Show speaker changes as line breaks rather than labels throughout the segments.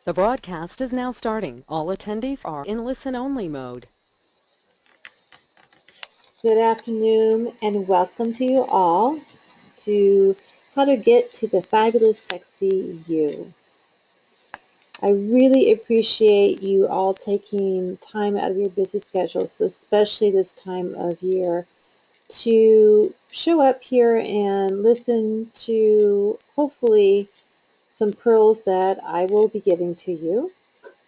The broadcast is now starting. All attendees are in listen-only mode.
Good afternoon and welcome to you all to How to Get to the Fabulous Sexy You. I really appreciate you all taking time out of your busy schedules, especially this time of year, to show up here and listen to hopefully some pearls that I will be giving to you,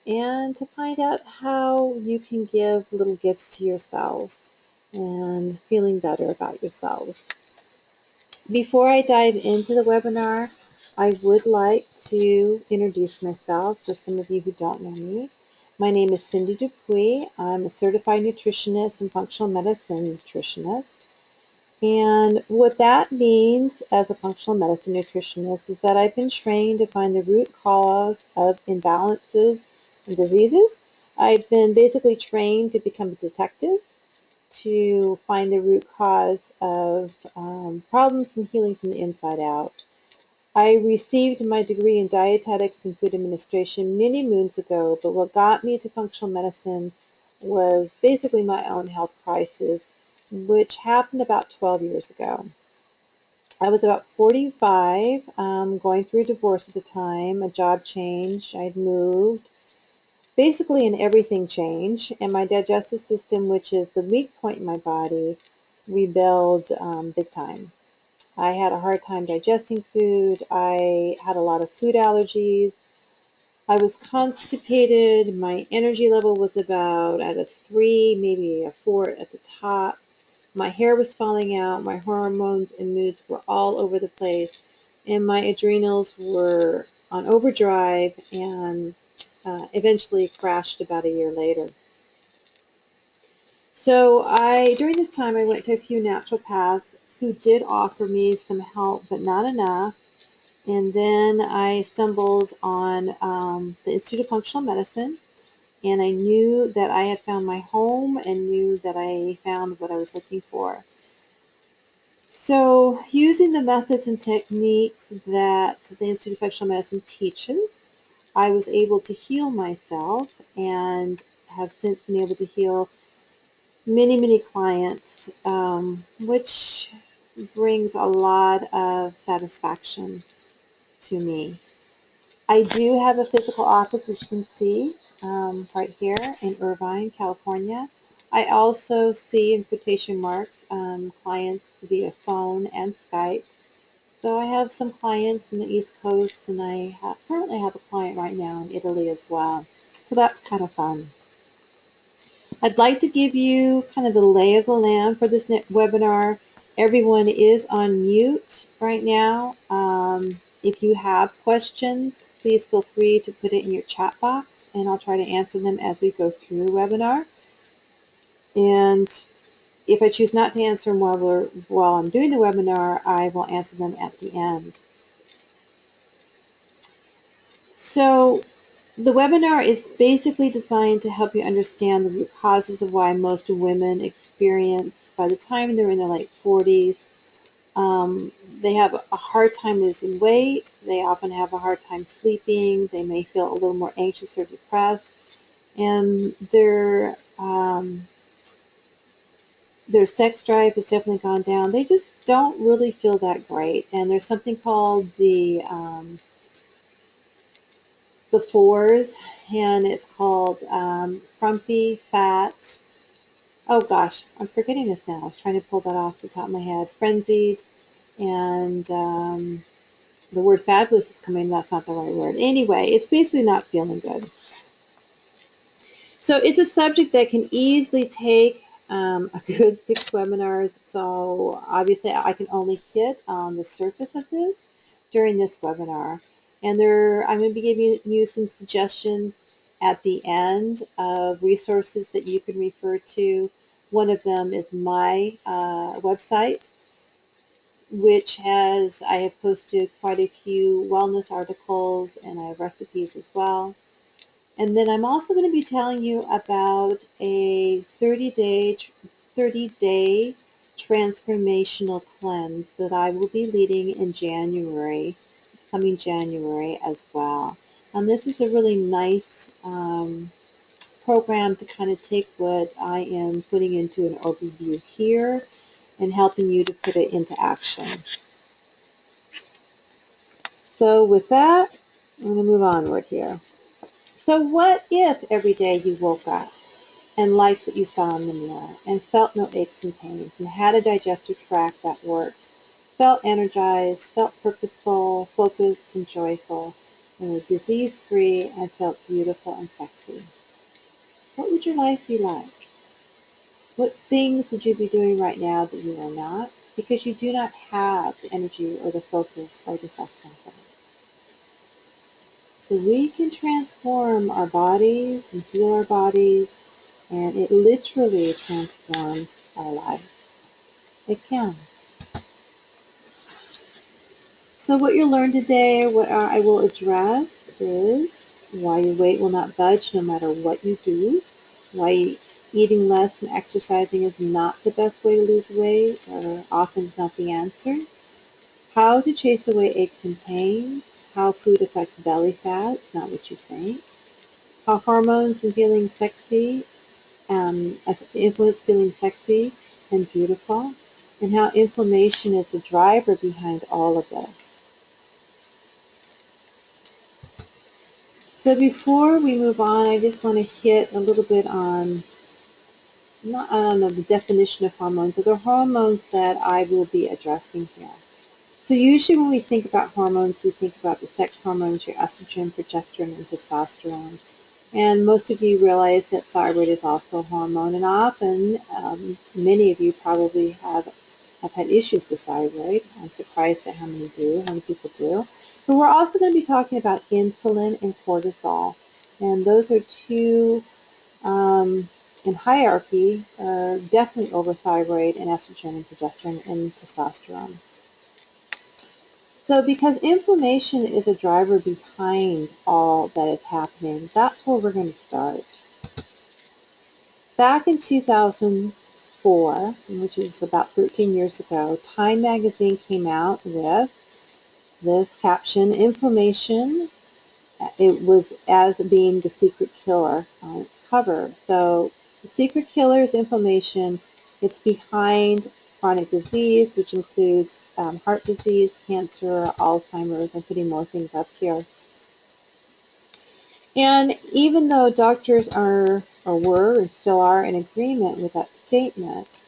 and to find out how you can give little gifts to yourselves and feeling better about yourselves. Before I dive into the webinar, I would like to introduce myself for some of you who don't know me. My name is Cindy Dupuy. I'm a certified nutritionist and functional medicine nutritionist. And what that means as a functional medicine nutritionist is that I've been trained to find the root cause of imbalances and diseases. I've been basically trained to become a detective, to find the root cause of problems and healing from the inside out. I received my degree in dietetics and food administration many moons ago, but what got me to functional medicine was basically my own health crisis, which happened about 12 years ago. I was about 45, going through a divorce at the time, a job change. I'd moved, basically an everything change, and my digestive system, which is the weak point in my body, rebelled big time. I had a hard time digesting food. I had a lot of food allergies. I was constipated. My energy level was about at a 3, maybe a 4 at the top. My hair was falling out. My hormones and moods were all over the place. And my adrenals were on overdrive and eventually crashed about a year later. So during this time, I went to a few naturopaths who did offer me some help, but not enough. And then I stumbled on the Institute of Functional Medicine, and I knew that I had found my home and knew that I found what I was looking for. So using the methods and techniques that the Institute of Functional Medicine teaches, I was able to heal myself and have since been able to heal many clients, which brings a lot of satisfaction to me. I do have a physical office, which you can see right here in Irvine, California. I also see, in quotation marks, clients via phone and Skype. So I have some clients in the East Coast, and I currently have a client right now in Italy as well. So that's kind of fun. I'd like to give you kind of the lay of the land for this webinar. Everyone is on mute right now. If you have questions, please feel free to put it in your chat box, and I'll try to answer them as we go through the webinar. And if I choose not to answer them while I'm doing the webinar, I will answer them at the end. So the webinar is basically designed to help you understand the root causes of why most women experience, by the time they're in their late 40s, they have a hard time losing weight. They often have a hard time sleeping. They may feel a little more anxious or depressed. And their sex drive has definitely gone down. They just don't really feel that great. And there's something called the fours, and it's called frumpy, fat. Oh gosh, I'm forgetting this now. I was trying to pull that off the top of my head. Frenzied, and the word fabulous is coming. That's not the right word. Anyway, it's basically not feeling good. So it's a subject that can easily take a good 6 webinars. So obviously I can only hit on the surface of this during this webinar. And I'm going to be giving you some suggestions at the end of resources that you can refer to. One of them is my website, which I have posted quite a few wellness articles, and I have recipes as well. And then I'm also going to be telling you about a 30-day transformational cleanse that I will be leading in January, this coming January as well. And this is a really nice program to kind of take what I am putting into an overview here and helping you to put it into action. So with that, I'm going to move onward here. So what if every day you woke up and liked what you saw in the mirror and felt no aches and pains and had a digestive tract that worked, felt energized, felt purposeful, focused, and joyful, and were disease-free and felt beautiful and sexy? What would your life be like? What things would you be doing right now that you are not because you do not have the energy or the focus or the self-confidence? So we can transform our bodies and heal our bodies, and it literally transforms our lives. It can. So what you'll learn today, what I will address is why your weight will not budge no matter what you do, why eating less and exercising is not the best way to lose weight, or often is not the answer, how to chase away aches and pains, how food affects belly fat, it's not what you think, how hormones and feeling sexy influence feeling sexy and beautiful, and how inflammation is the driver behind all of this. So before we move on, I just want to hit a little bit on, I don't know, the definition of hormones, or the hormones that I will be addressing here. So usually when we think about hormones, we think about the sex hormones, your estrogen, progesterone, and testosterone. And most of you realize that thyroid is also a hormone, and often many of you probably have had issues with thyroid. I'm surprised at how many people do. But we're also going to be talking about insulin and cortisol, and those are two in hierarchy, definitely over thyroid and estrogen and progesterone and testosterone. So because inflammation is a driver behind all that is happening, that's where we're going to start. Back in 2004, which is about 13 years ago, Time magazine came out with this caption, "Inflammation." It was as being the secret killer on its cover. So the secret killer is inflammation. It's behind chronic disease, which includes heart disease, cancer, Alzheimer's. I'm putting more things up here. And even though doctors are, or were, and still are in agreement with that statement,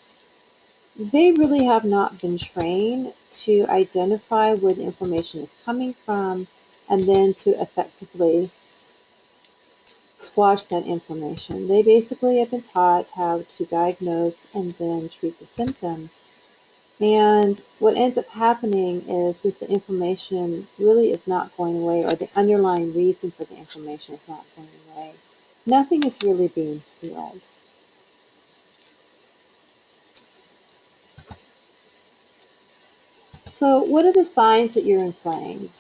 they really have not been trained to identify where the inflammation is coming from and then to effectively squash that inflammation. They basically have been taught how to diagnose and then treat the symptoms. And what ends up happening is, since the inflammation really is not going away, or the underlying reason for the inflammation is not going away, nothing is really being healed. So what are the signs that you're inflamed?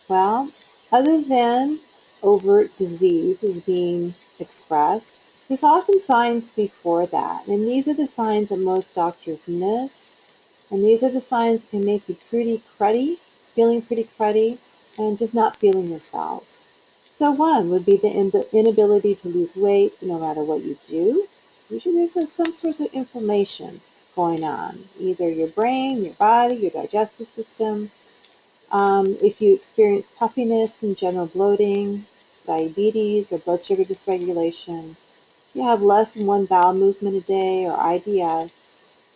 Well, other than overt disease is being expressed, there's often signs before that. And these are the signs that most doctors miss. And these are the signs that can make you pretty cruddy, feeling pretty cruddy, and just not feeling yourselves. So one would be the inability to lose weight no matter what you do. Usually there's some sort of inflammation going on, either your brain, your body, your digestive system. If you experience puffiness and general bloating, diabetes, or blood sugar dysregulation, you have less than one bowel movement a day, or IBS,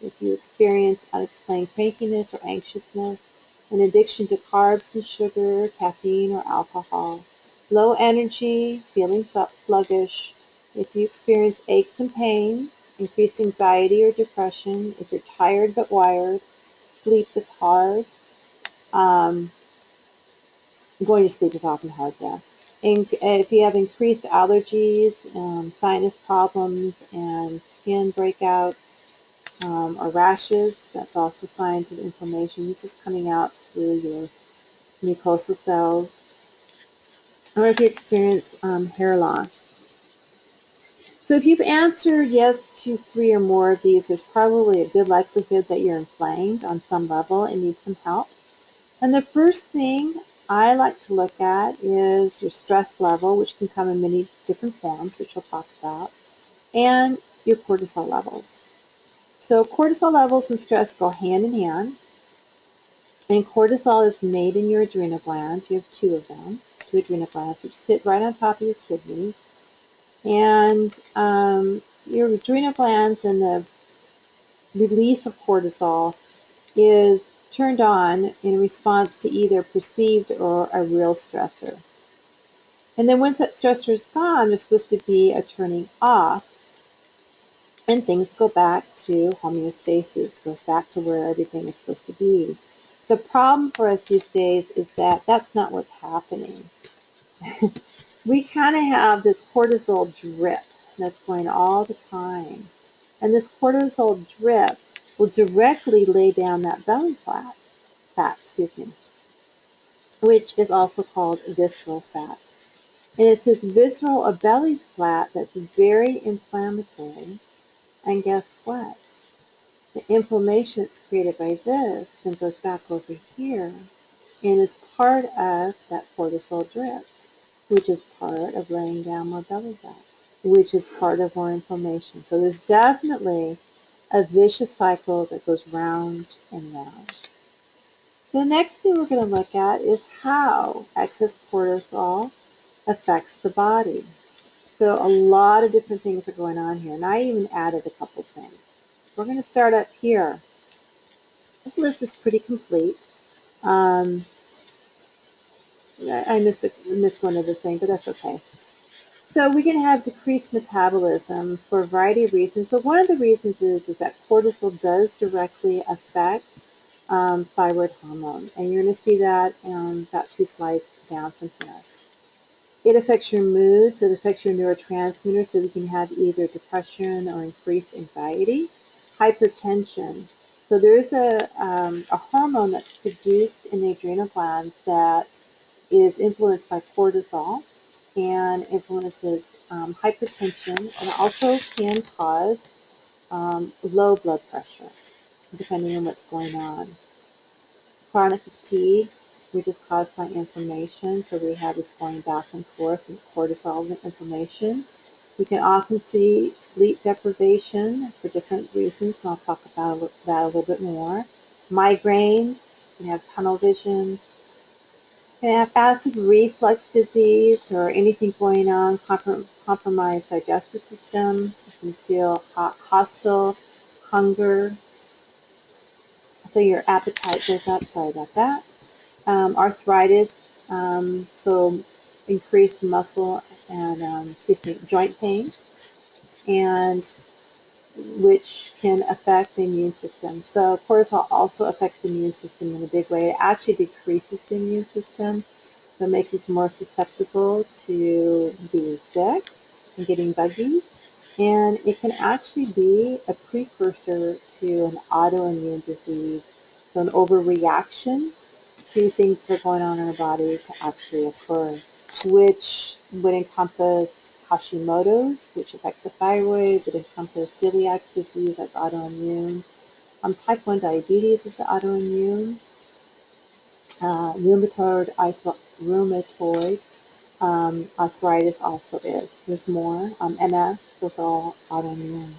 if you experience unexplained crankiness or anxiousness, an addiction to carbs and sugar, caffeine, or alcohol, low energy, feeling sluggish, if you experience aches and pains, increased anxiety or depression, if you're tired but wired, sleep is hard, um, going to sleep is often hard, yeah. If you have increased allergies, sinus problems, and skin breakouts or rashes, that's also signs of inflammation. This is coming out through your mucosal cells. Or if you experience hair loss. So if you've answered yes to 3 or more of these, there's probably a good likelihood that you're inflamed on some level and need some help. And the first thing I like to look at is your stress level, which can come in many different forms, which we'll talk about, and your cortisol levels. So cortisol levels and stress go hand in hand, and cortisol is made in your adrenal glands. You have two of them, two adrenal glands, which sit right on top of your kidneys. And your adrenal glands and the release of cortisol is turned on in response to either perceived or a real stressor. And then once that stressor is gone, there's supposed to be a turning off, and things go back to homeostasis, goes back to where everything is supposed to be. The problem for us these days is that that's not what's happening. We kind of have this cortisol drip that's going all the time. And this cortisol drip will directly lay down that belly fat, which is also called visceral fat. And it's this visceral or belly fat that's very inflammatory. And guess what? The inflammation that's created by this then goes back over here and is part of that cortisol drip, which is part of laying down more belly fat, which is part of more inflammation. So there's definitely a vicious cycle that goes round and round. The next thing we're going to look at is how excess cortisol affects the body. So a lot of different things are going on here, and I even added a couple things. We're going to start up here. This list is pretty complete. Um, I missed one other thing, but that's okay. So we can have decreased metabolism for a variety of reasons, but one of the reasons is that cortisol does directly affect thyroid hormone, and you're going to see that about 2 slides down from here. It affects your mood, so it affects your neurotransmitters, so we can have either depression or increased anxiety. Hypertension. So there's a hormone that's produced in the adrenal glands that is influenced by cortisol and influences hypertension, and also can cause low blood pressure, depending on what's going on. Chronic fatigue, which is caused by inflammation, so we have this going back and forth in cortisol and inflammation. We can often see sleep deprivation for different reasons, and I'll talk about that a little bit more. Migraines, we have tunnel vision, we have acid reflux disease or anything going on, compromised digestive system. You can feel hostile, hunger, so your appetite goes up, sorry about that. Arthritis, so increased muscle and joint pain, and which can affect the immune system. So cortisol also affects the immune system in a big way. It actually decreases the immune system, so it makes us more susceptible to being sick and getting buggies. And it can actually be a precursor to an autoimmune disease, so an overreaction to things that are going on in our body to actually occur, which would encompass Hashimoto's, which affects the thyroid, would encompass celiac disease, that's autoimmune. Type 1 diabetes is autoimmune. Rheumatoid arthritis also is. There's more. MS, those are all autoimmune.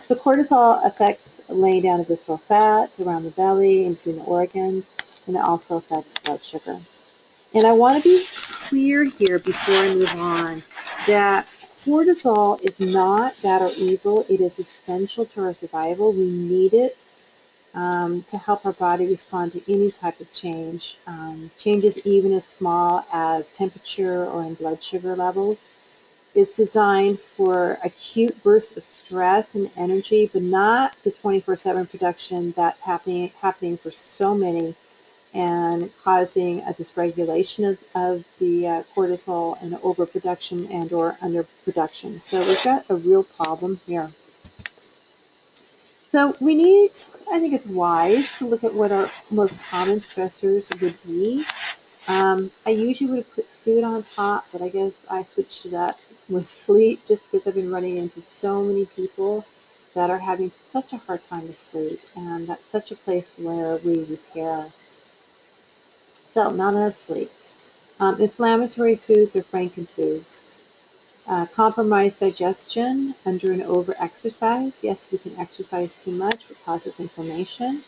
So cortisol affects laying down of visceral fat around the belly and between the organs, and it also affects blood sugar. And I want to be clear here before I move on that cortisol is not bad or evil. It is essential to our survival. We need it to help our body respond to any type of change. Changes even as small as temperature or in blood sugar levels. It's designed for acute bursts of stress and energy, but not the 24/7 production that's happening for so many and causing a dysregulation of the cortisol and overproduction and or underproduction. So we've got a real problem here. So we need, I think it's wise to look at what our most common stressors would be. I usually would have put food on top, but I guess I switched it up with sleep just because I've been running into so many people that are having such a hard time to sleep, and that's such a place where we repair. So not enough sleep. Inflammatory foods or frankenfoods. Compromised digestion under and over exercise. Yes, we can exercise too much, it causes inflammation.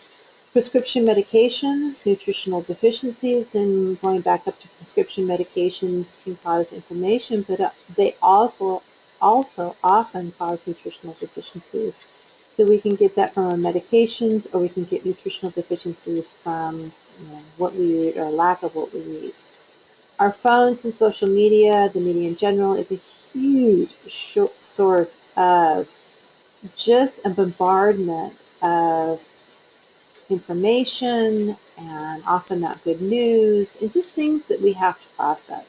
Prescription medications, nutritional deficiencies, and going back up to prescription medications can cause inflammation, but they also often cause nutritional deficiencies. So we can get that from our medications, or we can get nutritional deficiencies from what we eat or lack of what we eat. Our phones and social media, the media in general, is a huge source of just a bombardment of information and often not good news and just things that we have to process.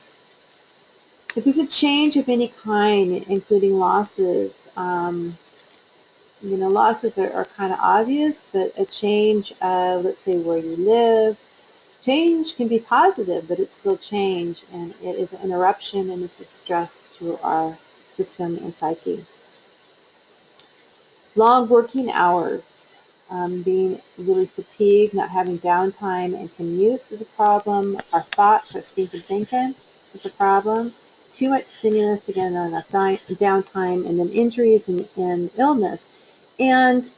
If there's a change of any kind, including losses, losses are kind of obvious, but a change of, let's say, where you live, change can be positive, but it's still change, and it is an interruption and it's a stress to our system and psyche. Long working hours, being really fatigued, not having downtime and commutes is a problem. Our thoughts, our stinking thinking is a problem. Too much stimulus, again, not enough downtime, and then injuries and illness. And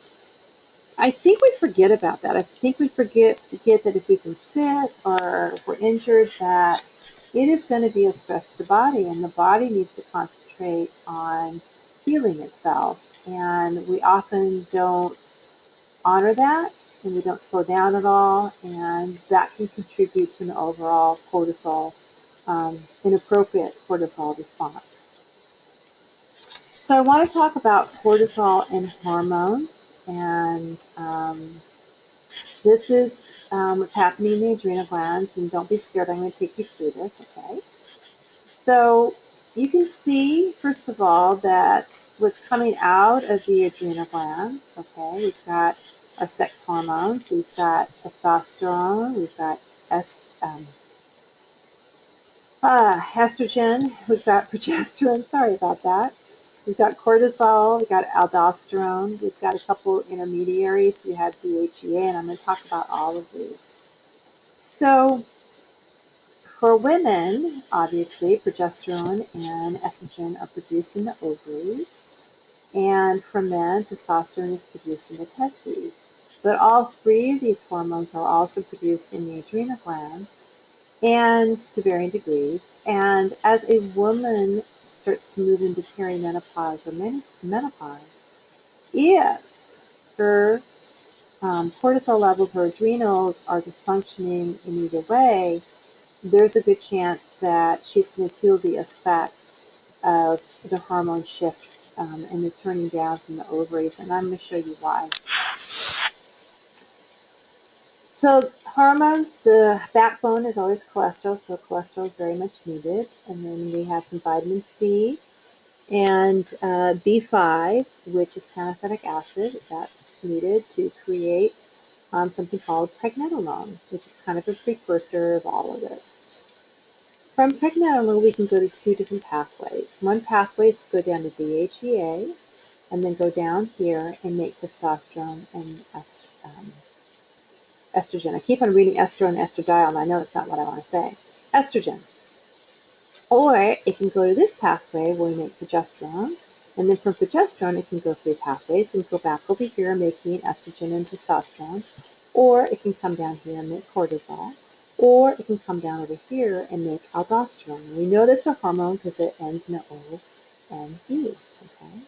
I think we forget about that. I think we forget that if we can sit or if we're injured, that it is going to be a stress to the body, and the body needs to concentrate on healing itself. And we often don't honor that, and we don't slow down at all, and that can contribute to an overall inappropriate cortisol response. So I want to talk about cortisol and hormones, and this is what's happening in the adrenal glands, and don't be scared, I'm going to take you through this, okay? So you can see, first of all, that what's coming out of the adrenal glands, okay, we've got our sex hormones, we've got testosterone, we've got estrogen, we've got progesterone, sorry about that. We've got cortisol, we've got aldosterone, we've got a couple intermediaries, we have DHEA, and I'm going to talk about all of these. So for women, obviously, progesterone and estrogen are produced in the ovaries, and for men, testosterone is produced in the testes. But all three of these hormones are also produced in the adrenal glands, and to varying degrees. And as a woman starts to move into perimenopause or menopause, if her cortisol levels or adrenals are dysfunctioning in either way, there's a good chance that she's going to feel the effects of the hormone shift and the turning down from the ovaries, and I'm going to show you why. So hormones, the backbone is always cholesterol, so cholesterol is very much needed. And then we have some vitamin C and B5, which is pantothenic acid. That's needed to create something called pregnenolone, which is kind of a precursor of all of this. From pregnenolone, we can go to two different pathways. One pathway is to go down to DHEA, and then go down here and make testosterone and estrogen. I keep on reading estro and estradiol, and I know it's not what I want to say. Estrogen. Or it can go to this pathway where we make progesterone, and then from progesterone it can go through pathways and go back over here making estrogen and testosterone, or it can come down here and make cortisol, or it can come down over here and make aldosterone. We know that's a hormone because it ends in O and E. Okay?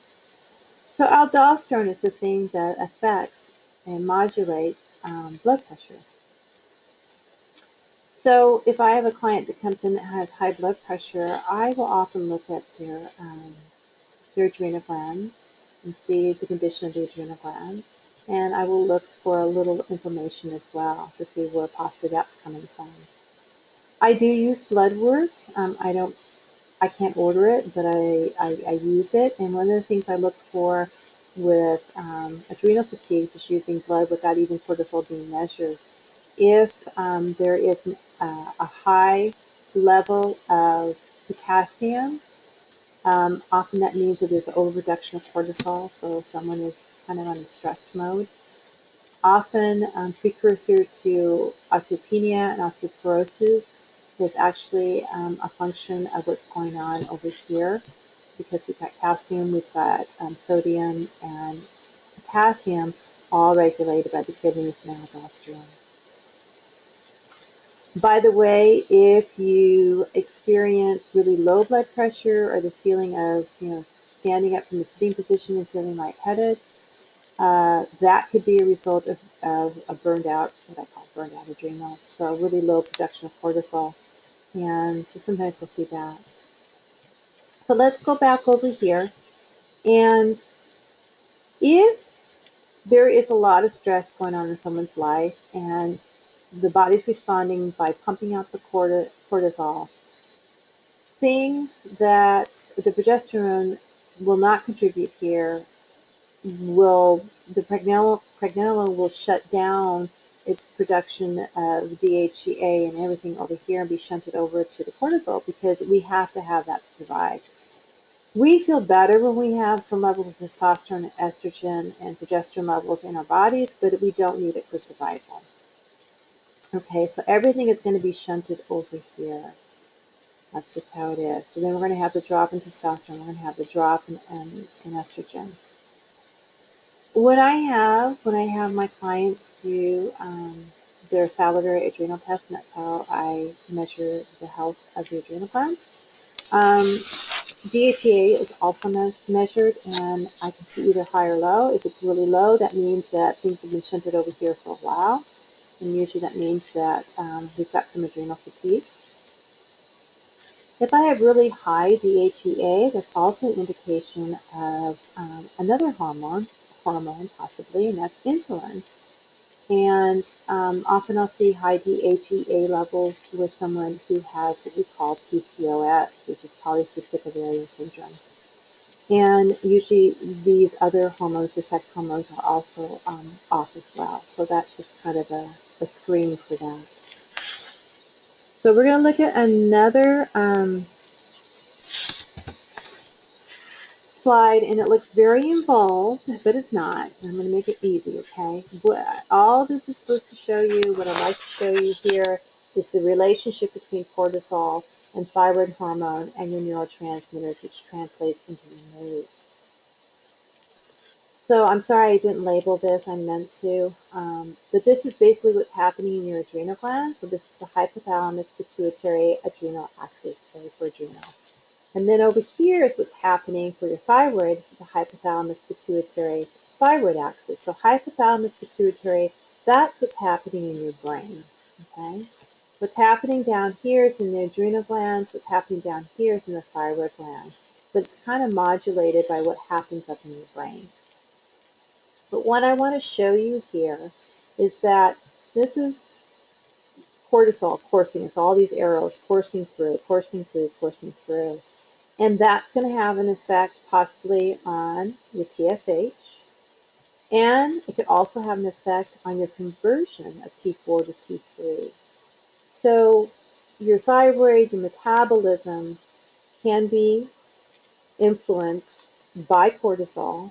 So aldosterone is the thing that affects and modulates blood pressure. So if I have a client that comes in that has high blood pressure, I will often look at their adrenal glands and see the condition of the adrenal glands. And I will look for a little inflammation as well to see where possibly that's coming from. I do use blood work. I can't order it, but I use it. And one of the things I look for with adrenal fatigue is using blood without even cortisol being measured. If there is a high level of potassium, often that means that there's an overreduction of cortisol, so someone is kind of on a stress mode. often precursor to osteopenia and osteoporosis is actually a function of what's going on over here, because we've got calcium, we've got sodium, and potassium, all regulated by the kidneys and aldosterone. By the way, if you experience really low blood pressure or the feeling of, standing up from the sitting position and feeling lightheaded, that could be a result of a burned out, what I call burned out adrenals, so really low production of cortisol. And so sometimes we'll see that. So let's go back over here. And if there is a lot of stress going on in someone's life and the body's responding by pumping out the cortisol, things that the progesterone will not contribute here the pregnenolone will shut down its production of DHEA and everything over here and be shunted over to the cortisol, because we have to have that to survive. We feel better when we have some levels of testosterone, estrogen, and progesterone levels in our bodies, but we don't need it for survival. Okay, so everything is going to be shunted over here. That's just how it is. So then we're going to have the drop in testosterone. We're going to have the drop in estrogen. When I have my clients do their salivary adrenal test, and that's how I measure the health of the adrenal glands. DHEA is also measured, and I can see either high or low. If it's really low, that means that things have been shunted over here for a while, and usually that means that we've got some adrenal fatigue. If I have really high DHEA, that's also an indication of another hormone possibly, and that's insulin. And often I'll see high DHEA levels with someone who has what we call PCOS, which is polycystic ovarian syndrome. And usually these other hormones or sex hormones are also off as well. So that's just kind of a screen for that. So we're going to look at another slide, and it looks very involved, but it's not. I'm going to make it easy, okay? All this is supposed to show you, what I'd like to show you here, is the relationship between cortisol and thyroid hormone and your neurotransmitters, which translates into your moods. So I'm sorry I didn't label this, I meant to, but this is basically what's happening in your adrenal glands. So this is the hypothalamus pituitary adrenal axis, for adrenal. And then over here is what's happening for your thyroid, the hypothalamus pituitary thyroid axis. So hypothalamus pituitary, that's what's happening in your brain, okay? What's happening down here is in the adrenal glands. What's happening down here is in the thyroid gland. But it's kind of modulated by what happens up in your brain. But what I want to show you here is that this is cortisol coursing. It's all these arrows coursing through, coursing through, coursing through. And that's going to have an effect possibly on your TSH. And it could also have an effect on your conversion of T4 to T3. So your thyroid, your metabolism can be influenced by cortisol,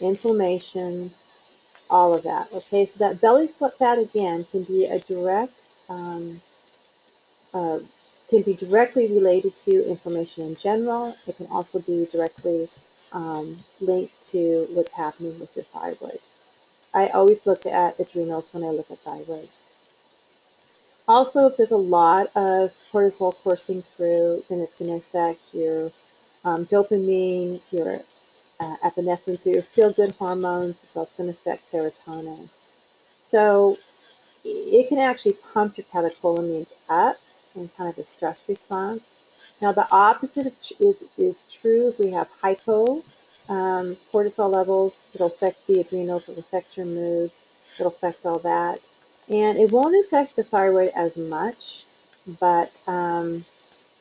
inflammation, all of that. Okay, so that belly fat again can be a direct uh, can be directly related to inflammation in general. It can also be directly linked to what's happening with your thyroid. I always look at adrenals when I look at thyroid. Also, if there's a lot of cortisol coursing through, then it's going to affect your dopamine, your epinephrine, so your feel-good hormones. It's also going to affect serotonin. So it can actually pump your catecholamines up in kind of a stress response. Now, the opposite is true if we have hypo cortisol levels. It'll affect the adrenals, it'll affect your moods, it'll affect all that. And it won't affect the thyroid as much, but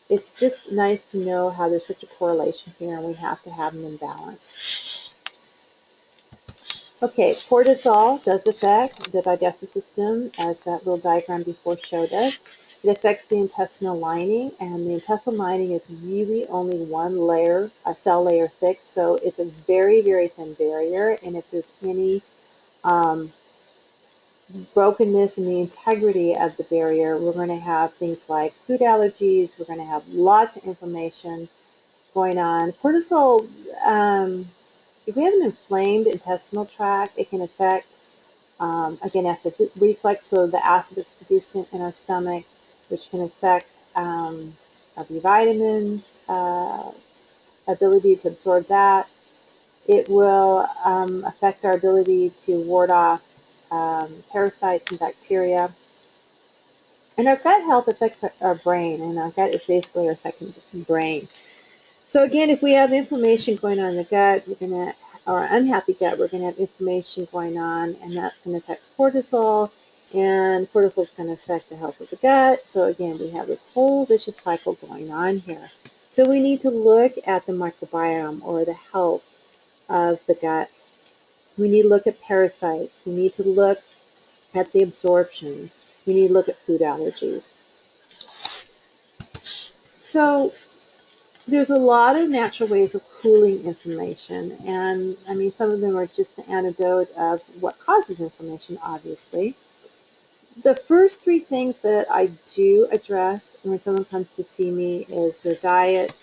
it's just nice to know how there's such a correlation here, and we have to have them in balance. Okay, cortisol does affect the digestive system, as that little diagram before showed us. It affects the intestinal lining, and the intestinal lining is really only one layer, a cell layer thick, so it's a very, very thin barrier, and if there's any um, brokenness in the integrity of the barrier, we're going to have things like food allergies, we're going to have lots of inflammation going on. Cortisol, if we have an inflamed intestinal tract, it can affect, again, acid reflux, so the acid that's produced in our stomach, which can affect our B vitamin ability to absorb that. It will affect our ability to ward off parasites and bacteria. And our gut health affects our brain, and our gut is basically our second brain. So again, if we have inflammation going on in the gut, we're going to, or unhappy gut, we're going to have inflammation going on, and that's going to affect cortisol, and cortisol is going to affect the health of the gut. So again, we have this whole vicious cycle going on here. So we need to look at the microbiome, or the health of the gut. We need to look at parasites. We need to look at the absorption. We need to look at food allergies. So there's a lot of natural ways of cooling inflammation, and I mean, some of them are just the antidote of what causes inflammation, obviously. The first three things that I do address when someone comes to see me is their diet,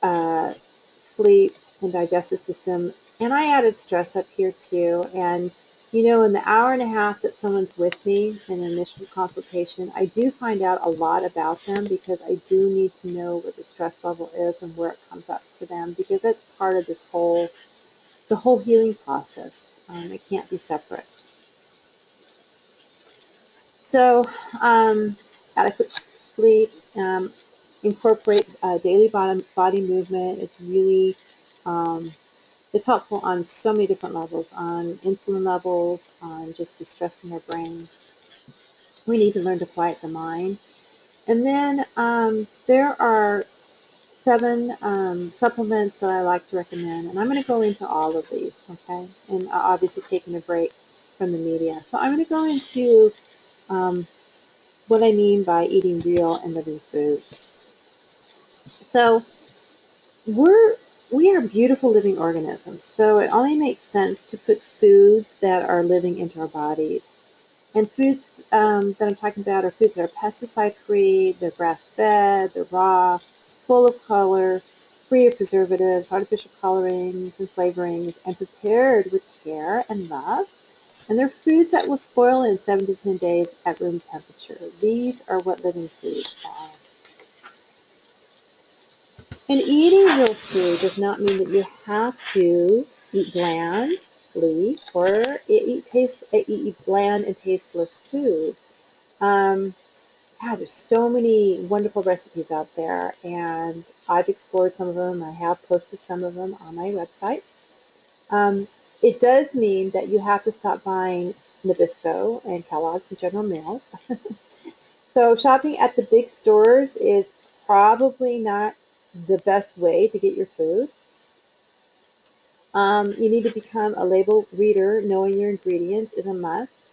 uh, sleep, and digestive system. And I added stress up here too. And you know, in the hour and a half that someone's with me in an initial consultation, I do find out a lot about them, because I do need to know what the stress level is and where it comes up for them, because that's part of this the whole healing process. It can't be separate. So, adequate sleep, incorporate daily body movement. It's really it's helpful on so many different levels, on insulin levels, on just de-stressing our brain. We need to learn to quiet the mind. And then there are 7 supplements that I like to recommend, and I'm going to go into all of these, okay? And obviously taking a break from the media. So I'm going to go into what I mean by eating real and living foods. So we are beautiful living organisms, so it only makes sense to put foods that are living into our bodies. And foods that I'm talking about are foods that are pesticide-free, they're grass-fed, they're raw, full of color, free of preservatives, artificial colorings, and flavorings, and prepared with care and love. And they're foods that will spoil in 7 to 10 days at room temperature. These are what living foods are. And eating real food does not mean that you have to eat blandly or eat bland and tasteless food. Um, God, there's so many wonderful recipes out there, and I've explored some of them. I have posted some of them on my website. Um, it does mean that you have to stop buying Nabisco and Kellogg's and General Mills. So shopping at the big stores is probably not the best way to get your food. You need to become a label reader. Knowing your ingredients is a must.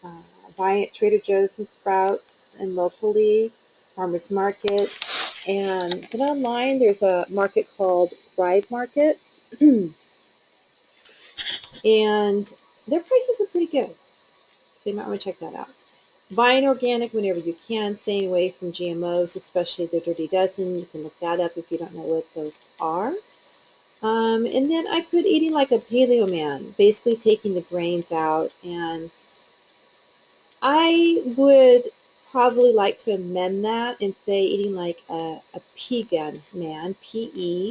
Uh, Buying at Trader Joe's and Sprouts and locally, farmers market. And then online, there's a market called Thrive Market. And their prices are pretty good. So you might want to check that out. Buying organic whenever you can, staying away from GMOs, especially the Dirty Dozen. You can look that up if you don't know what those are. And then I put eating like a paleo man, basically taking the grains out. And I would probably like to amend that and say eating like a pegan man, Pegan.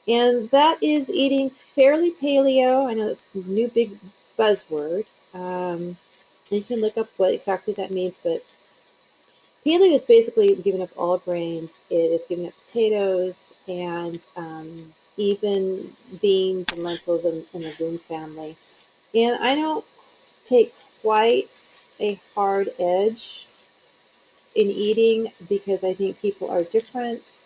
And that is eating fairly paleo. I know it's a new big buzzword. You can look up what exactly that means, but paleo is basically giving up all grains. It is giving up potatoes and even beans and lentils in the legume family. And I don't take quite a hard edge in eating, because I think people are different,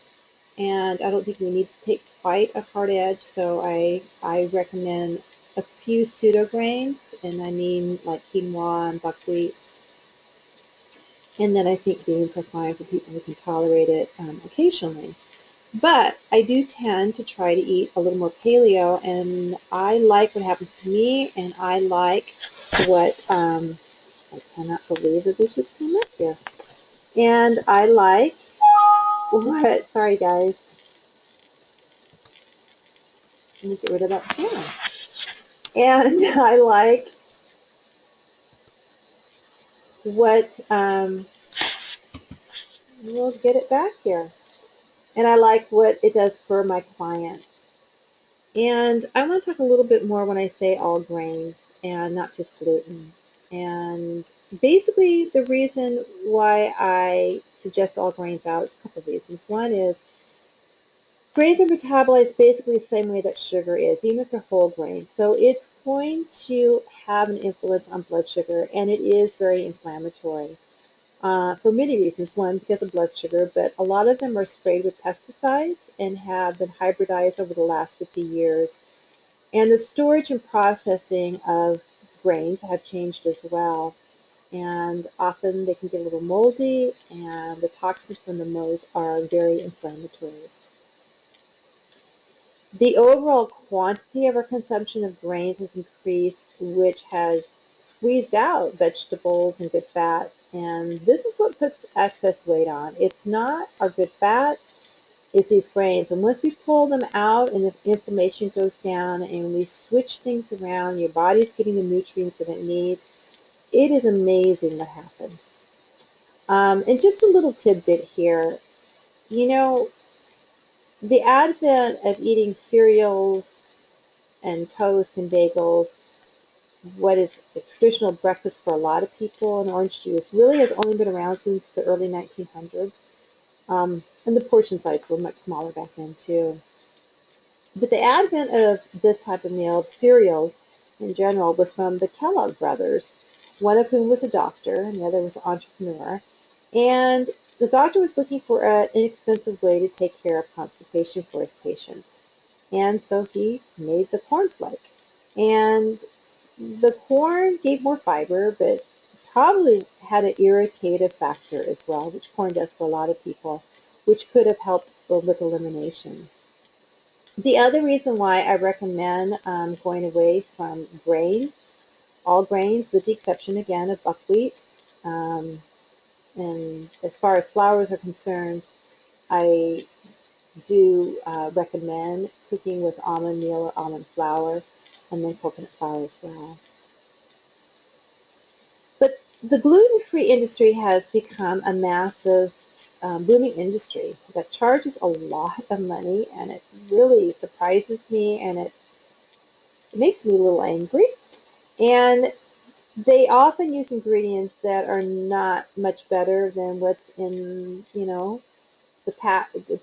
and I don't think we need to take quite a hard edge. So I recommend a few pseudo grains, and I mean like quinoa and buckwheat. And then I think beans are fine for people who can tolerate it occasionally. But I do tend to try to eat a little more paleo, and I like what happens to me, and I like what I cannot believe that this just came up here. And I like what, sorry guys, let me get rid of that camera. And I like what, we'll get it back here. And I like what it does for my clients. And I want to talk a little bit more when I say all grains and not just gluten. And basically, the reason why I suggest all grains out is a couple of reasons. One is grains are metabolized basically the same way that sugar is, even if they're whole grains. So it's going to have an influence on blood sugar, and it is very inflammatory for many reasons. One, because of blood sugar, but a lot of them are sprayed with pesticides and have been hybridized over the last 50 years. And the storage and processing of grains have changed as well. And often they can get a little moldy, and the toxins from the molds are very inflammatory. The overall quantity of our consumption of grains has increased, which has squeezed out vegetables and good fats. And this is what puts excess weight on. It's not our good fats, it's these grains. And once we pull them out and the inflammation goes down and we switch things around, your body's getting the nutrients that it needs, it is amazing what happens. And just a little tidbit here. You know, the advent of eating cereals and toast and bagels, what is a traditional breakfast for a lot of people, and orange juice, really has only been around since the early 1900s. And the portion sizes were much smaller back then, too. But the advent of this type of meal, cereals in general, was from the Kellogg brothers, one of whom was a doctor and the other was an entrepreneur. And the doctor was looking for an inexpensive way to take care of constipation for his patients. And so he made the cornflake. And the corn gave more fiber, but probably had an irritative factor as well, which corn does for a lot of people, which could have helped with elimination. The other reason why I recommend going away from grains, all grains, with the exception again of buckwheat, um, and as far as flours are concerned, I do recommend cooking with almond meal or almond flour, and then coconut flour as well. But the gluten-free industry has become a massive booming industry that charges a lot of money, and it really surprises me, and it makes me a little angry. And they often use ingredients that are not much better than what's in, the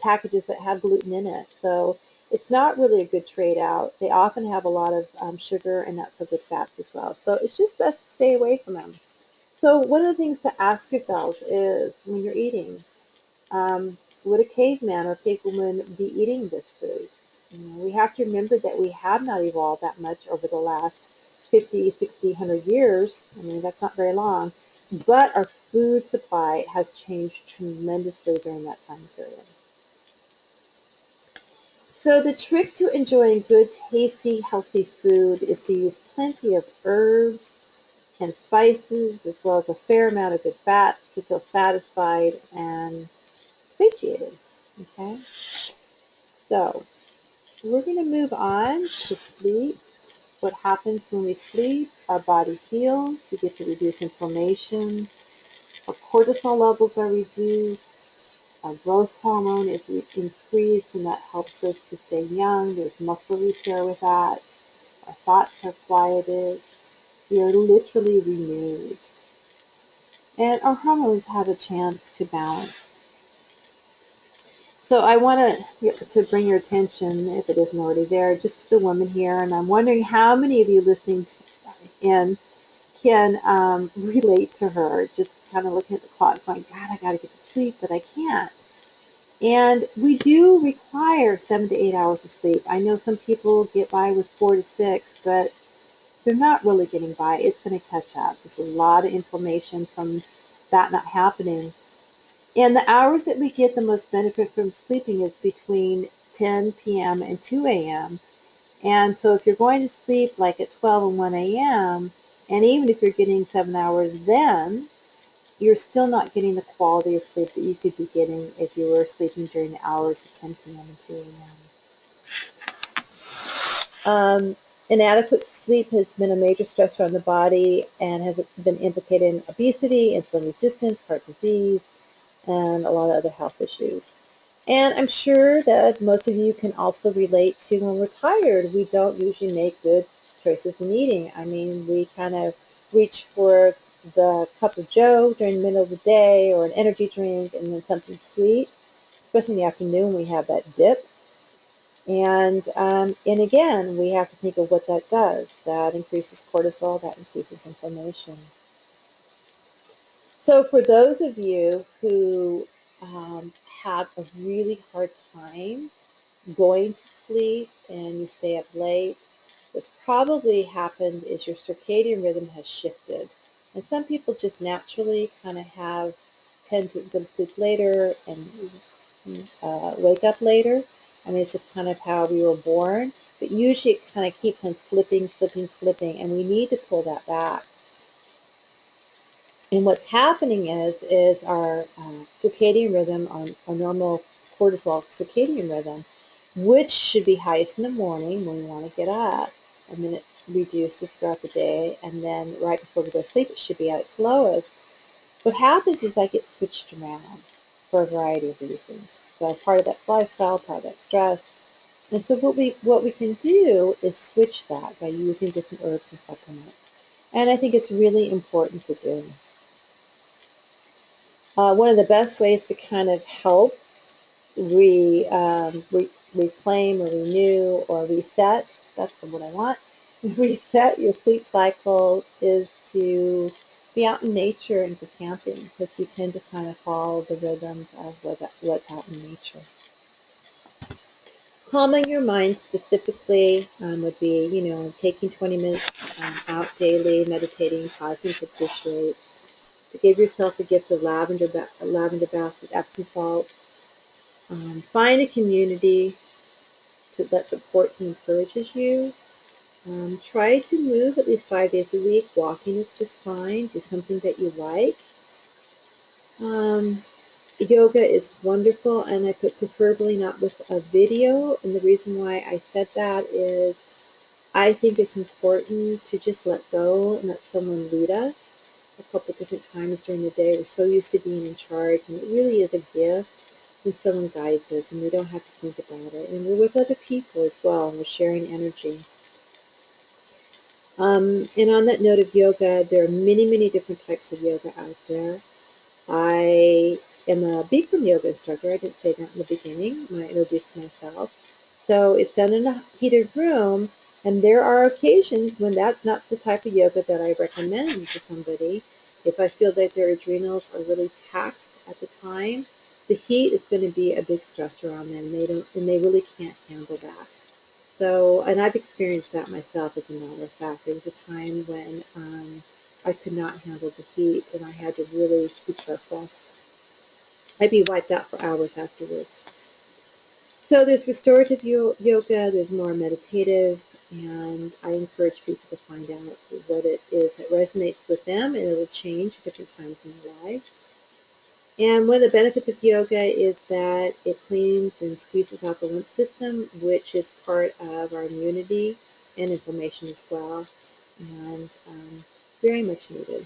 packages that have gluten in it. So it's not really a good trade out. They often have a lot of sugar and not so good fats as well. So it's just best to stay away from them. So one of the things to ask yourself is when you're eating, would a caveman or cavewoman be eating this food? We have to remember that we have not evolved that much over the last 50, 60, 100 years. I mean, that's not very long. But our food supply has changed tremendously during that time period. So the trick to enjoying good, tasty, healthy food is to use plenty of herbs and spices, as well as a fair amount of good fats to feel satisfied and satiated. Okay, so we're going to move on to sleep. What happens when we sleep? Our body heals. We get to reduce inflammation. Our cortisol levels are reduced. Our growth hormone is increased, and that helps us to stay young. There's muscle repair with that. Our thoughts are quieted. We are literally renewed. And our hormones have a chance to balance. So I want to bring your attention, if it isn't already there, just to the woman here, and I'm wondering how many of you listening in can relate to her, just kind of looking at the clock going, God, I got to get to sleep, but I can't. And we do require 7 to 8 hours of sleep. I know some people get by with 4 to 6, but they're not really getting by. It's going to catch up. There's a lot of inflammation from that not happening. And the hours that we get the most benefit from sleeping is between 10 p.m. and 2 a.m. And so if you're going to sleep like at 12 and 1 a.m., and even if you're getting 7 hours then, you're still not getting the quality of sleep that you could be getting if you were sleeping during the hours of 10 p.m. and 2 a.m. Inadequate sleep has been a major stressor on the body and has been implicated in obesity, insulin resistance, heart disease, and a lot of other health issues. And I'm sure that most of you can also relate to when we're tired, we don't usually make good choices in eating. I mean, we kind of reach for the cup of joe during the middle of the day or an energy drink and then something sweet, especially in the afternoon we have that dip. And again, we have to think of what that does. That increases cortisol, that increases inflammation. So for those of you who have a really hard time going to sleep and you stay up late, what's probably happened is your circadian rhythm has shifted. And some people just naturally kind of tend to go to sleep later and wake up later. I mean, it's just kind of how we were born. But usually it kind of keeps on slipping, slipping, slipping, and we need to pull that back. And what's happening is our circadian rhythm, our normal cortisol circadian rhythm, which should be highest in the morning when we want to get up, and then it reduces throughout the day, and then right before we go to sleep, it should be at its lowest. What happens is I get switched around for a variety of reasons. So part of that's lifestyle, part of that's stress. And so what we can do is switch that by using different herbs and supplements. And I think it's really important to do. One of the best ways to kind of help reclaim or renew or reset, that's the word I want, reset your sleep cycle is to be out in nature and go camping, because we tend to kind of follow the rhythms of what's out in nature. Calming your mind specifically would be, taking 20 minutes out daily, meditating, pausing to appreciate, to give yourself a gift of a lavender bath with Epsom salts. Find a community that supports and encourages you. Try to move at least 5 days a week. Walking is just fine. Do something that you like. Yoga is wonderful, and I put preferably not with a video. And the reason why I said that is I think it's important to just let go and let someone lead us a couple different times during the day. We're so used to being in charge, and it really is a gift when someone guides us and we don't have to think about it. And we're with other people as well, and we're sharing energy. And on that note of yoga, there are many, many different types of yoga out there. I am a Bikram yoga instructor. I didn't say that in the beginning when I introduced myself. So it's done in a heated room, and there are occasions when that's not the type of yoga that I recommend to somebody. If I feel that their adrenals are really taxed at the time, the heat is going to be a big stressor on them, and they really can't handle that. So, and I've experienced that myself, as a matter of fact. There was a time when I could not handle the heat, and I had to really be careful. I'd be wiped out for hours afterwards. So there's restorative yoga, there's more meditative, and I encourage people to find out what it is that resonates with them, and it'll change at different times in their life. And one of the benefits of yoga is that it cleans and squeezes out the lymph system, which is part of our immunity and inflammation as well, and very much needed.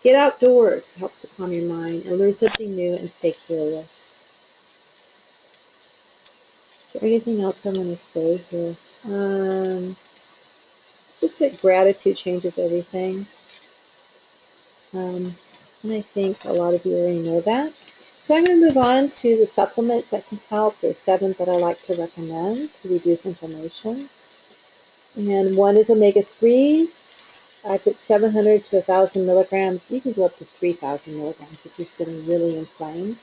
Get outdoors, it helps to calm your mind and learn something new and stay curious. Is there anything else I want to say here? Just that gratitude changes everything. And I think a lot of you already know that. So I'm going to move on to the supplements that can help. There's 7 that I like to recommend to reduce inflammation. And one is omega-3s. I put 700 to 1,000 milligrams. You can go up to 3,000 milligrams if you're feeling really inflamed.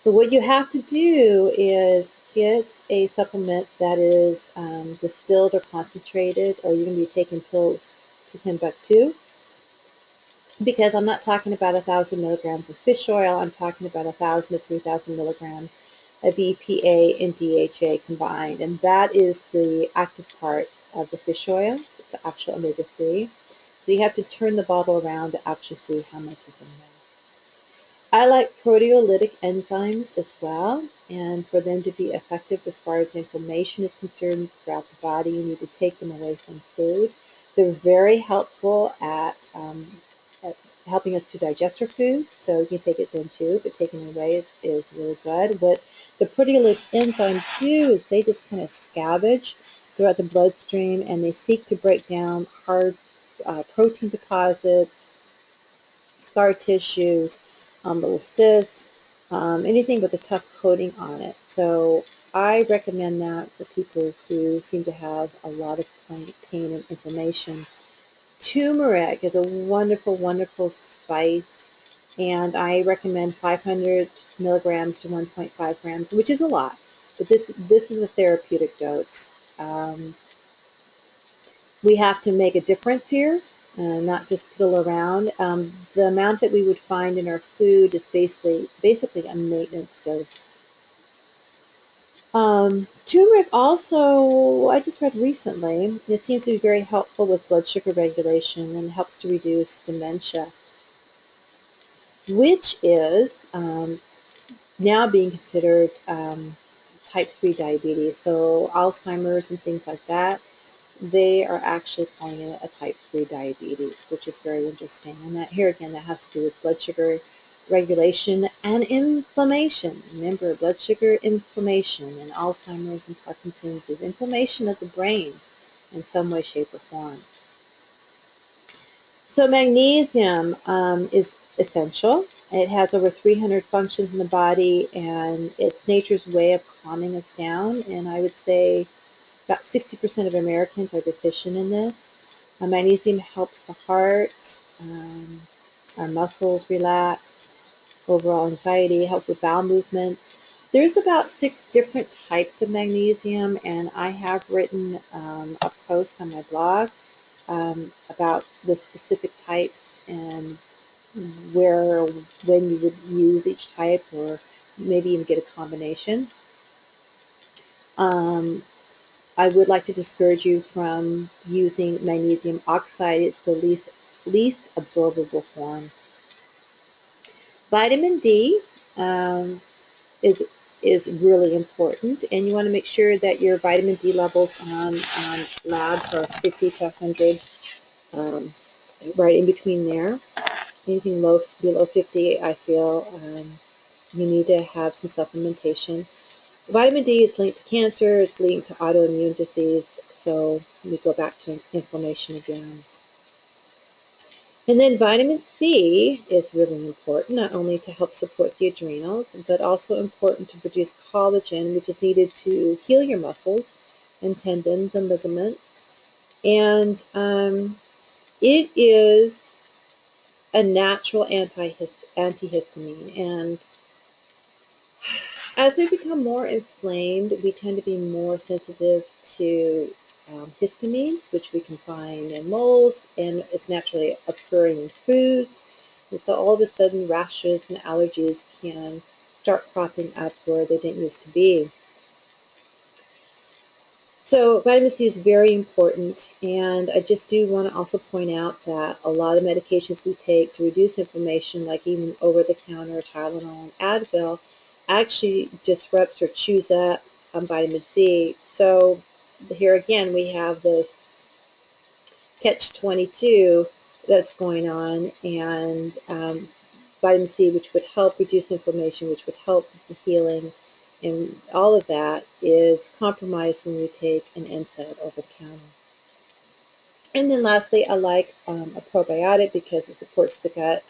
But what you have to do is get a supplement that is distilled or concentrated, or you can be taking pills to Timbuktu. because I'm not talking about 1,000 milligrams of fish oil. I'm talking about 1,000 to 3,000 milligrams of EPA and DHA combined, and that is the active part of the fish oil, the actual omega-3. So you have to turn the bottle around to actually see how much is in there. I like proteolytic enzymes as well, and for them to be effective as far as inflammation is concerned throughout the body, you need to take them away from food. They're very helpful at helping us to digest our food, so you can take it then too, but taking it away is really good. What the proteolytic enzymes do is they just kind of scavenge throughout the bloodstream, and they seek to break down hard protein deposits, scar tissues, little cysts, anything with a tough coating on it. So I recommend that for people who seem to have a lot of pain and inflammation. Turmeric is a wonderful, wonderful spice, and I recommend 500 milligrams to 1.5 grams, which is a lot, but this is a therapeutic dose. We have to make a difference here, not just piddle around. The amount that we would find in our food is basically a maintenance dose. Turmeric also, I just read recently, it seems to be very helpful with blood sugar regulation and helps to reduce dementia, which is now being considered type 3 diabetes. So Alzheimer's and things like that, they are actually calling it a type 3 diabetes, which is very interesting. And that here again, that has to do with blood sugar regulation and inflammation. Remember, blood sugar inflammation and Alzheimer's and Parkinson's is inflammation of the brain in some way, shape, or form. So magnesium is essential. It has over 300 functions in the body, and it's nature's way of calming us down. And I would say about 60% of Americans are deficient in this. Magnesium helps the heart, our muscles relax, overall anxiety, helps with bowel movements. There's about 6 different types of magnesium, and I have written a post on my blog about the specific types and where, when you would use each type, or maybe even get a combination. Um, I would like to discourage you from using magnesium oxide. It's the least absorbable form. Vitamin D um, is really important, and you want to make sure that your vitamin D levels on labs are 50 to 100, right in between there. Anything below 50, I feel you need to have some supplementation. Vitamin D is linked to cancer, it's linked to autoimmune disease, so we go back to inflammation again. And then vitamin C is really important, not only to help support the adrenals, but also important to produce collagen, which is needed to heal your muscles and tendons and ligaments. And it is a natural antihistamine. And as we become more inflamed, we tend to be more sensitive to histamines, which we can find in molds, and it's naturally occurring in foods. And so all of a sudden, rashes and allergies can start cropping up where they didn't used to be. So vitamin C is very important, and I just do want to also point out that a lot of medications we take to reduce inflammation, like even over-the-counter Tylenol and Advil, actually disrupts or chews up vitamin C. So here again, we have this catch-22 that's going on, and vitamin C, which would help reduce inflammation, which would help the healing, and all of that is compromised when we take an NSAID over the counter. And then lastly, I like a probiotic because it supports the gut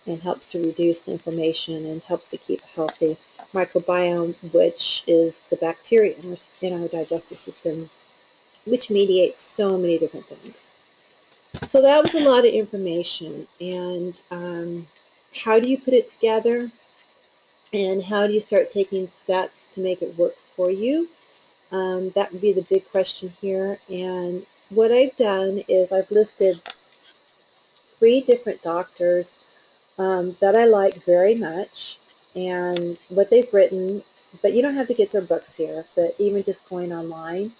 and helps to reduce the inflammation and helps to keep a healthy microbiome, which is the bacteria in our digestive system, which mediates so many different things. So that was a lot of information. And how do you put it together? And how do you start taking steps to make it work for you? That would be the big question here. And what I've done is I've listed 3 different doctors that I like very much, and what they've written, but you don't have to get their books here, but even just going online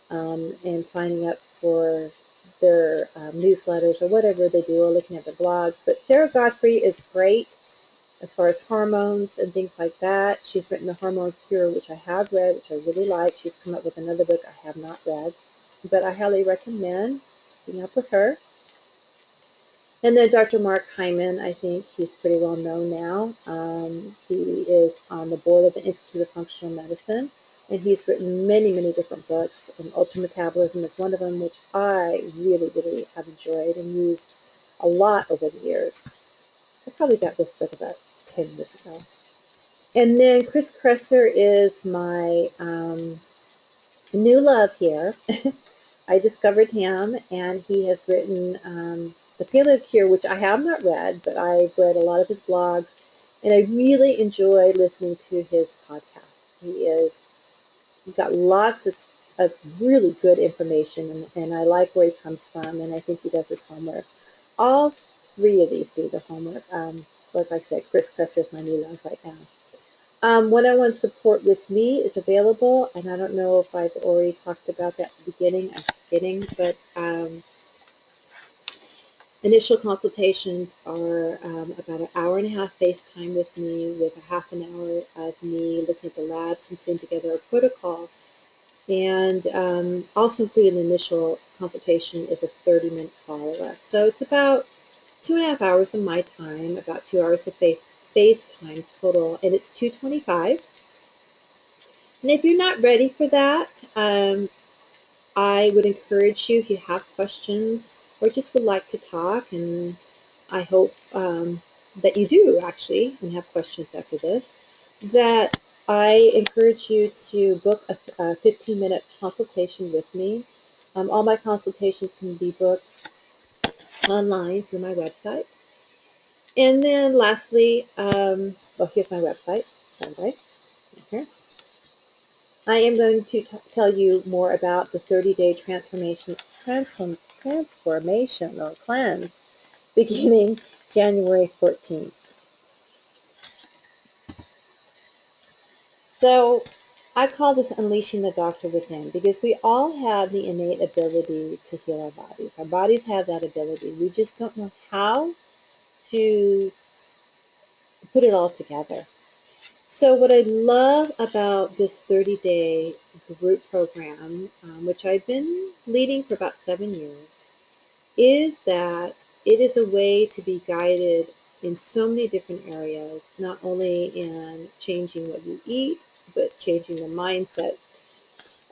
and signing up for their newsletters or whatever they do, or looking at their blogs. But Sarah Godfrey is great as far as hormones and things like that. She's written The Hormone Cure, which I have read, which I really like. She's come up with another book I have not read, but I highly recommend keeping up with her. And then Dr. Mark Hyman, I think he's pretty well known now. He is on the board of the Institute of Functional Medicine, and he's written many, many different books, and Ultra Metabolism is one of them, which I really, really have enjoyed and used a lot over the years. I probably got this book about 10 years ago. And then Chris Kresser is my new love here. I discovered him, and he has written The Paleo Cure, which I have not read, but I've read a lot of his blogs, and I really enjoy listening to his podcast. He's got lots of really good information, and I like where he comes from, and I think he does his homework. All 3 of these do the homework. Like I said, Chris Kresser is my new love right now. One-on-one support with me is available, and I don't know if I've already talked about that at the beginning. I'm forgetting, but initial consultations are about an hour and a half FaceTime with me, with a half an hour of me looking at the labs and putting together a protocol. And also included in the initial consultation is a 30-minute follow-up. So it's about 2.5 hours of my time, about 2 hours of FaceTime total, and it's $225. And if you're not ready for that, I would encourage you, if you have questions or just would like to talk, and I hope that you do actually, and have questions after this, that I encourage you to book a 15-minute consultation with me. All my consultations can be booked online through my website. And then lastly, well, here's my website, by the way, okay. I am going to tell you more about the 30-day transformational cleanse beginning January 14th. So I call this unleashing the doctor within, because we all have the innate ability to heal our bodies. Our bodies have that ability. We just don't know how to put it all together. So what I love about this 30-day group program, which I've been leading for about 7 years, is that it is a way to be guided in so many different areas, not only in changing what you eat, but changing the mindset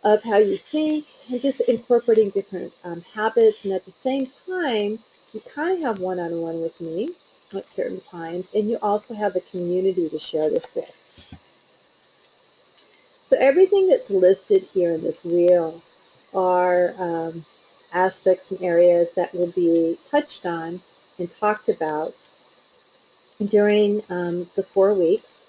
of how you think, and just incorporating different habits. And at the same time, you kind of have one-on-one with me at certain times, and you also have a community to share this with. So everything that's listed here in this wheel are aspects and areas that will be touched on and talked about during the 4 weeks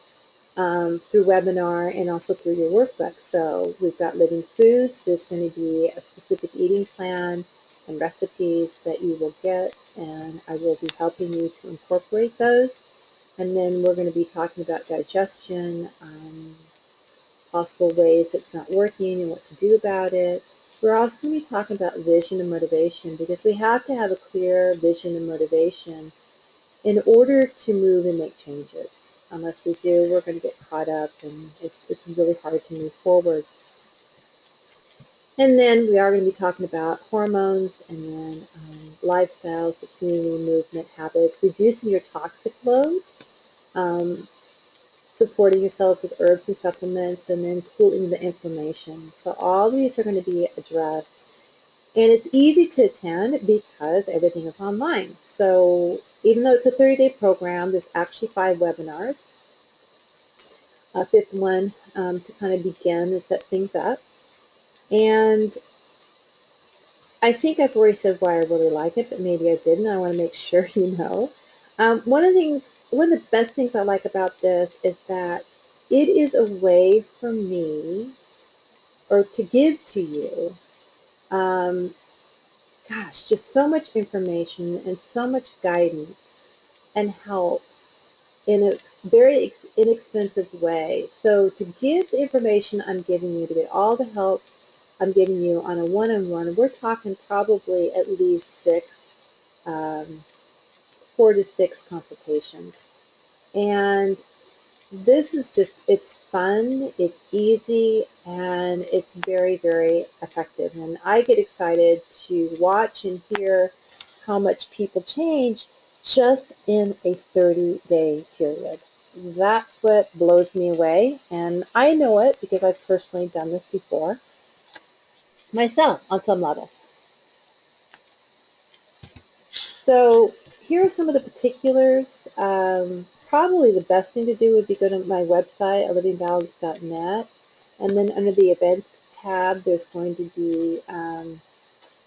through webinar and also through your workbook. So we've got living foods. There's going to be a specific eating plan and recipes that you will get, and I will be helping you to incorporate those. And then we're going to be talking about digestion, possible ways it's not working and what to do about it. We're also going to be talking about vision and motivation, because we have to have a clear vision and motivation in order to move and make changes. Unless we do, we're going to get caught up, and it's really hard to move forward. And then we are going to be talking about hormones, and then lifestyles, the community, movement, habits, reducing your toxic load, supporting yourselves with herbs and supplements, and then cooling the inflammation. So all these are going to be addressed. And it's easy to attend because everything is online. So even though it's a 30-day program, there's actually 5 webinars. A 5th one to kind of begin and set things up. And I think I've already said why I really like it, but maybe I didn't. I want to make sure you know. One of the best things I like about this is that it is a way for me, or to give to you, gosh, just so much information and so much guidance and help in a very inexpensive way. So to get the information I'm giving you, to get all the help I'm giving you on a one-on-one, we're talking probably at least um, 4 to 6 consultations. And this is just, it's fun, it's easy, and it's very, very effective. And I get excited to watch and hear how much people change just in a 30-day period. That's what blows me away. And I know it because I've personally done this before myself on some level. So here are some of the particulars. Probably the best thing to do would be go to my website, alivingbalance.net, and then under the events tab, there's going to be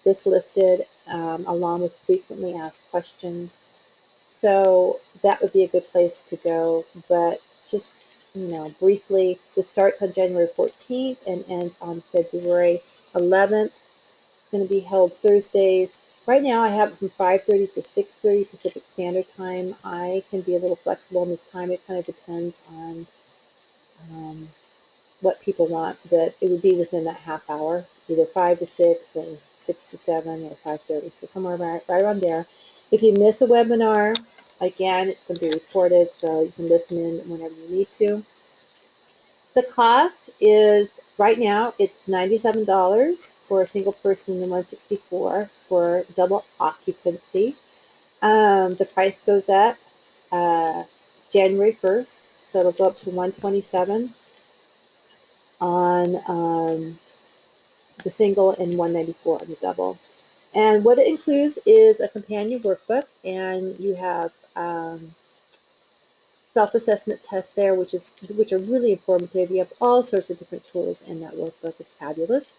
this listed along with frequently asked questions. So that would be a good place to go. But just, briefly, this starts on January 14th and ends on February 11th. It's going to be held Thursdays. Right now I have it from 5:30 to 6:30 Pacific Standard Time. I can be a little flexible in this time. It kind of depends on um, what people want, but it would be within that half hour, either 5 to 6 or 6 to 7 or 5:30, so somewhere right around there. If you miss a webinar, again, it's going to be recorded, so you can listen in whenever you need to. The cost is, right now, it's $97 for a single person and $164 for double occupancy. The price goes up January 1st, so it'll go up to $127 on the single and $194 on the double. And what it includes is a companion workbook, and you have self-assessment tests there, which are really informative. You have all sorts of different tools in that workbook. It's fabulous.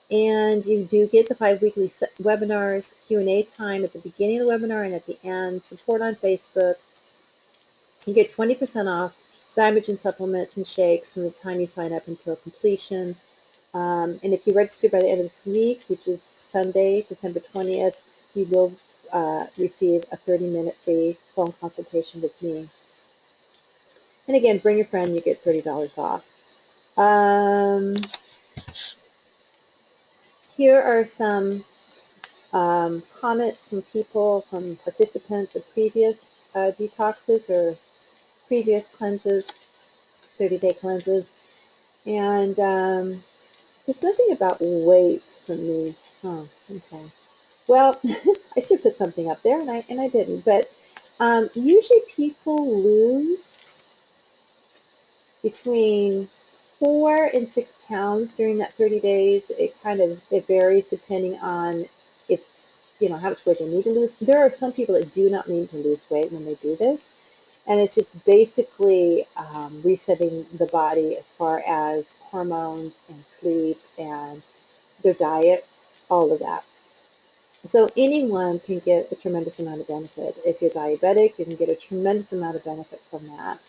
And you do get the 5 weekly webinars, Q&A time at the beginning of the webinar and at the end, support on Facebook. You get 20% off Zymogen supplements and shakes from the time you sign up until completion. And if you register by the end of this week, which is Sunday, December 20th, you will receive a 30-minute free phone consultation with me. And again, bring a friend, you get $30 off. Here are some comments from people, from participants of previous detoxes or previous cleanses, 30-day cleanses. And there's nothing about weight for me. Oh, okay. Well, I should put something up there, and I didn't. But usually people lose between 4 and 6 pounds during that 30 days. It varies depending on if how much weight they need to lose. There are some people that do not need to lose weight when they do this, and it's just basically resetting the body as far as hormones and sleep and their diet, all of that. So anyone can get a tremendous amount of benefit. If you're diabetic, you can get a tremendous amount of benefit from that.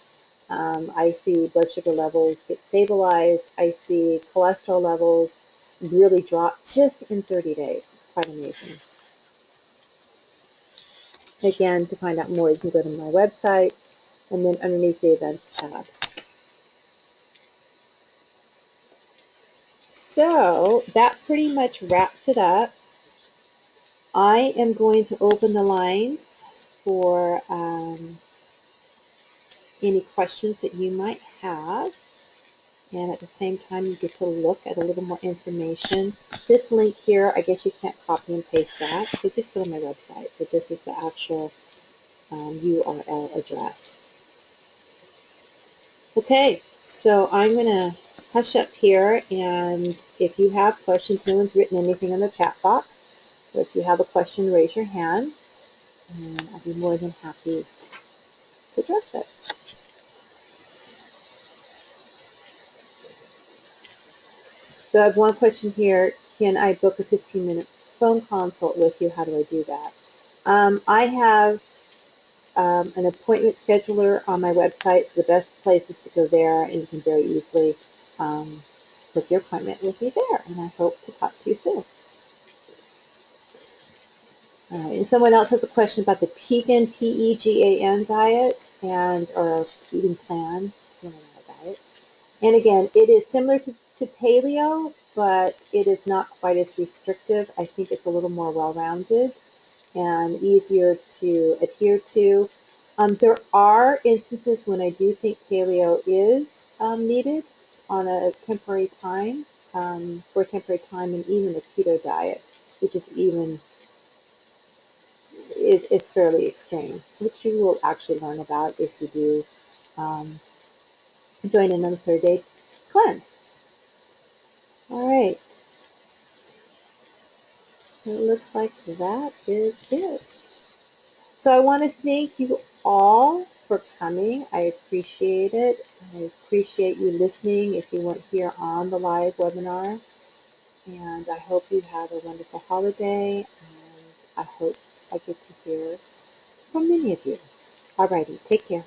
I see blood sugar levels get stabilized. I see cholesterol levels really drop just in 30 days. It's quite amazing. Again, to find out more, you can go to my website and then underneath the events tab. So that pretty much wraps it up. I am going to open the lines for any questions that you might have. And at the same time, you get to look at a little more information. This link here, I guess you can't copy and paste that, so just go to my website. But this is the actual URL address. Okay, so I'm going to hush up here, and if you have questions, no one's written anything in the chat box, so if you have a question, raise your hand, and I'll be more than happy to address it. So I have one question here. Can I book a 15-minute phone consult with you? How do I do that? I have an appointment scheduler on my website, so the best place is to go there, and you can very easily book your appointment with me there, and I hope to talk to you soon. And someone else has a question about the Pegan, P-E-G-A-N diet or eating plan, diet. And again, it is similar to paleo, but it is not quite as restrictive. I think it's a little more well-rounded and easier to adhere to. There are instances when I do think paleo is needed on a temporary time, for a temporary time, and even the keto diet, which is fairly extreme, which you will actually learn about if you do um, join another 30-day cleanse. All right, so it looks like that is it. So I want to thank you all for coming. I appreciate it. I appreciate you listening if you weren't here on the live webinar. And I hope you have a wonderful holiday. And I hope I get to hear from many of you. Alrighty, take care.